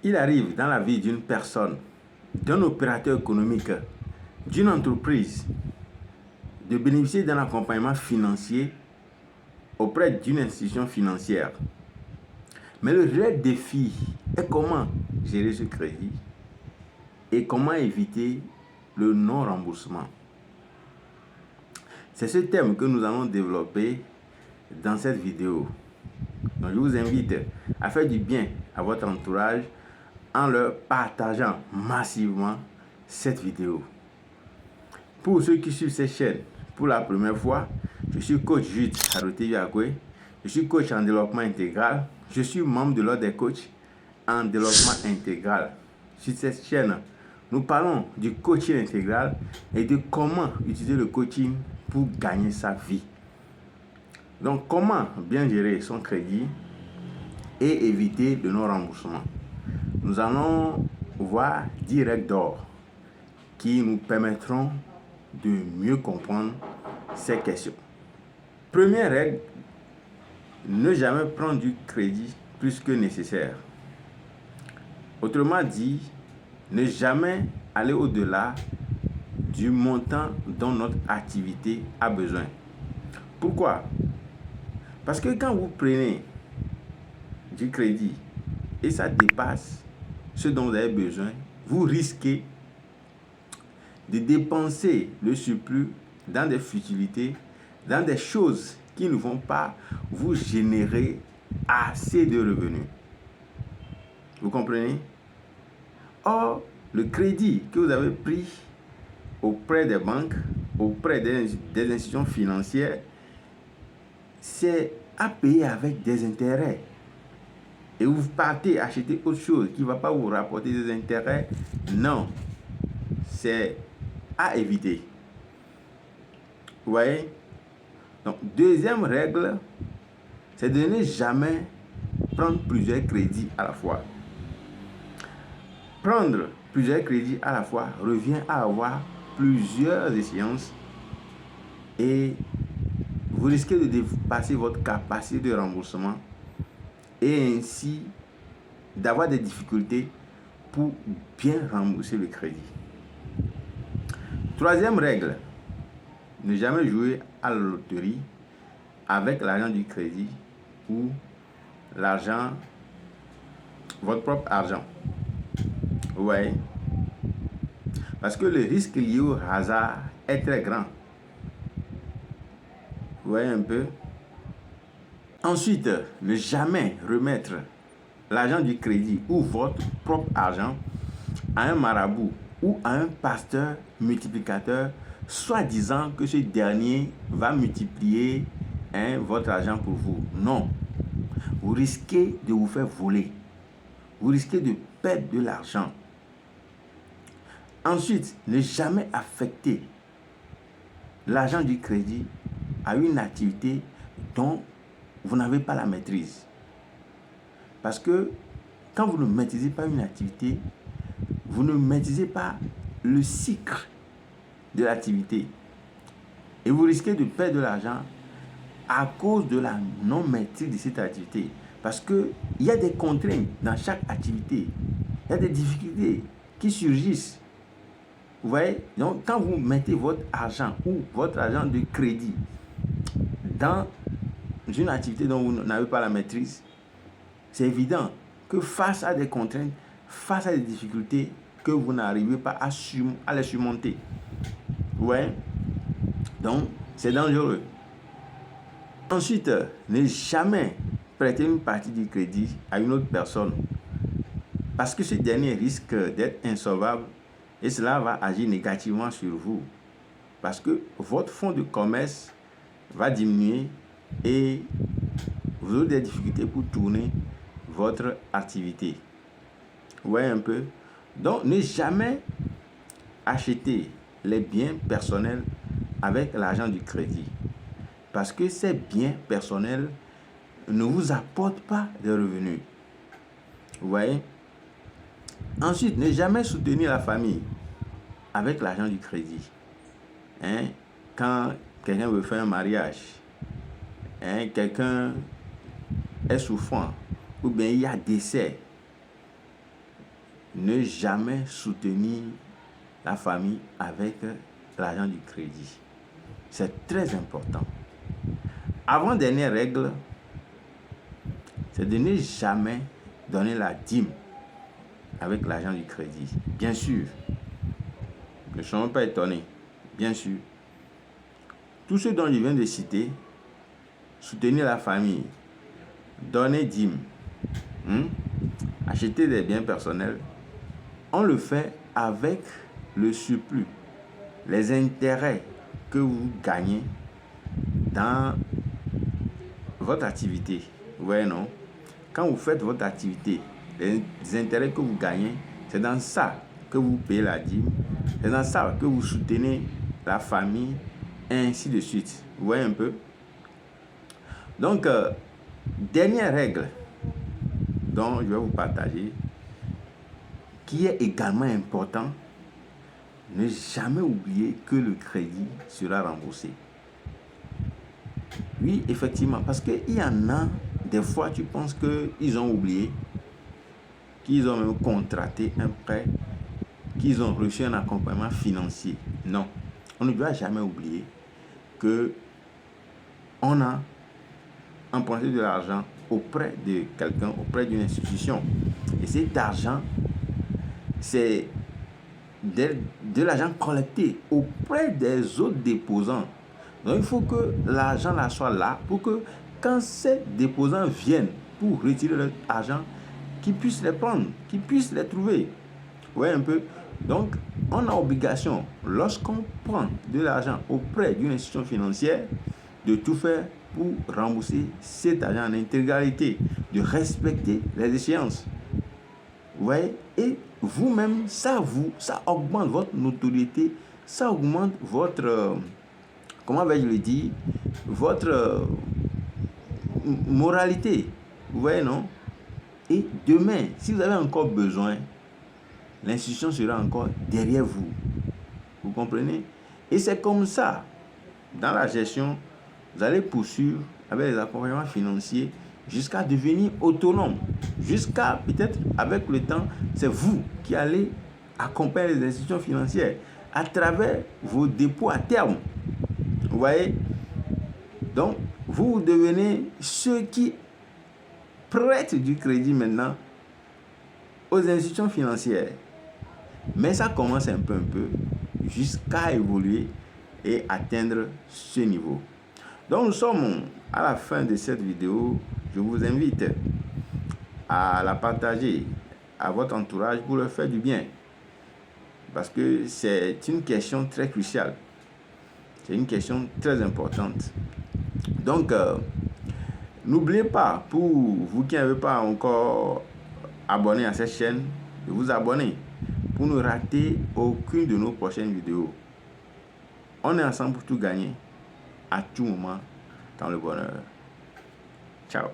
il arrive dans la vie d'une personne, d'un opérateur économique, d'une entreprise, de bénéficier d'un accompagnement financier auprès d'une institution financière. Mais le vrai défi est comment gérer ce crédit et comment éviter le non-remboursement. C'est ce thème que nous allons développer dans cette vidéo. Donc, je vous invite à faire du bien à votre entourage en leur partageant massivement cette vidéo. Pour ceux qui suivent cette chaîne pour la première fois, je suis coach Jude Aroteviakwe. Je suis coach en développement intégral. Je suis membre de l'ordre des coachs en développement intégral. Sur cette chaîne, nous parlons du coaching intégral et de comment utiliser le coaching pour gagner sa vie. Donc, comment bien gérer son crédit et éviter le non-remboursement. Nous allons voir 10 règles d'or qui nous permettront de mieux comprendre ces questions. Première règle, ne jamais prendre du crédit plus que nécessaire. Autrement dit, ne jamais aller au-delà du montant dont notre activité a besoin. Pourquoi? Parce que quand vous prenez du crédit et ça dépasse ce dont vous avez besoin, vous risquez de dépenser le surplus dans des futilités, dans des choses qui ne vont pas vous générer assez de revenus. Vous comprenez? Or, le crédit que vous avez pris auprès des banques, auprès des institutions financières, c'est à payer avec des intérêts. Et vous partez acheter autre chose qui ne va pas vous rapporter des intérêts, non, c'est à éviter. Vous voyez? Donc, deuxième règle, c'est de ne jamais prendre plusieurs crédits à la fois. Prendre plusieurs crédits à la fois revient à avoir plusieurs échéances et vous risquez de dépasser votre capacité de remboursement et ainsi d'avoir des difficultés pour bien rembourser le crédit. Troisième règle, ne jamais jouer à la loterie avec l'argent du crédit ou l'argent, votre propre argent. Vous voyez? Parce que le risque lié au hasard est très grand. Vous voyez un peu? Ensuite, ne jamais remettre l'argent du crédit ou votre propre argent à un marabout ou à un pasteur multiplicateur, soi-disant que ce dernier va multiplier votre argent pour vous. Non. Vous risquez de vous faire voler. Vous risquez de perdre de l'argent. Ensuite, ne jamais affecter l'argent du crédit à une activité dont vous n'avez pas la maîtrise. Parce que quand vous ne maîtrisez pas une activité, vous ne maîtrisez pas le cycle de l'activité. Et vous risquez de perdre de l'argent à cause de la non-maîtrise de cette activité. Parce qu'il y a des contraintes dans chaque activité. Il y a des difficultés qui surgissent. Vous voyez? Donc, quand vous mettez votre argent ou votre argent de crédit dans une activité dont vous n'avez pas la maîtrise, c'est évident que face à des contraintes, face à des difficultés, que vous n'arrivez pas à les surmonter. Vous voyez? Donc, c'est dangereux. Ensuite, ne jamais prêter une partie du crédit à une autre personne parce que ce dernier risque d'être insolvable et cela va agir négativement sur vous parce que votre fonds de commerce va diminuer et vous aurez des difficultés pour tourner votre activité. Vous voyez un peu? Donc, ne jamais acheter les biens personnels avec l'argent du crédit. Parce que ces biens personnels ne vous apportent pas de revenus. Vous voyez? Ensuite, ne jamais soutenir la famille avec l'argent du crédit. Quand quelqu'un veut faire un mariage, quelqu'un est souffrant, ou bien il y a décès, ne jamais soutenir la famille avec l'argent du crédit. C'est très important. Avant-dernière règle, c'est de ne jamais donner la dîme avec l'argent du crédit. Bien sûr, ne soyons pas étonnés. Bien sûr, tout ce dont je viens de citer, soutenir la famille, donner dîme, acheter des biens personnels, on le fait avec le surplus, les intérêts que vous gagnez dans votre activité. Ouais, non? Quand vous faites votre activité, les intérêts que vous gagnez, c'est dans ça que vous payez la dîme, c'est dans ça que vous soutenez la famille, et ainsi de suite. Vous voyez un peu? Donc, dernière règle dont je vais vous partager, qui est également important, ne jamais oublier que le crédit sera remboursé. Oui, effectivement, parce qu'il y en a, des fois, tu penses qu'ils ont oublié, qu'ils ont même contracté un prêt, qu'ils ont reçu un accompagnement financier. Non, on ne doit jamais oublier que on a emprunté de l'argent auprès de quelqu'un, auprès d'une institution. Et cet argent, c'est de l'argent collecté auprès des autres déposants. Donc, il faut que l'argent là soit là pour que quand ces déposants viennent pour retirer leur argent, qu'ils puissent les prendre, qu'ils puissent les trouver. Vous voyez un peu? Donc, on a obligation, lorsqu'on prend de l'argent auprès d'une institution financière, de tout faire pour rembourser cet argent en intégralité, de respecter les échéances. Vous voyez? Et vous-même, ça augmente votre notoriété, ça augmente votre, comment vais-je le dire, votre moralité. Vous voyez, non? Et demain, si vous avez encore besoin, l'institution sera encore derrière vous. Vous comprenez? Et c'est comme ça, dans la gestion, vous allez poursuivre avec les accompagnements financiers jusqu'à devenir autonome. Jusqu'à, peut-être, avec le temps, c'est vous qui allez accompagner les institutions financières à travers vos dépôts à terme. Vous voyez? Donc, vous devenez ceux qui prêtent du crédit maintenant aux institutions financières. Mais ça commence un peu, jusqu'à évoluer et atteindre ce niveau. Donc, nous sommes à la fin de cette vidéo. Je vous invite à la partager à votre entourage pour leur faire du bien. Parce que c'est une question très cruciale. C'est une question très importante. Donc, n'oubliez pas, pour vous qui n'avez pas encore abonné à cette chaîne, de vous abonner pour ne rater aucune de nos prochaines vidéos. On est ensemble pour tout gagner, à tout moment, dans le bonheur. Ciao.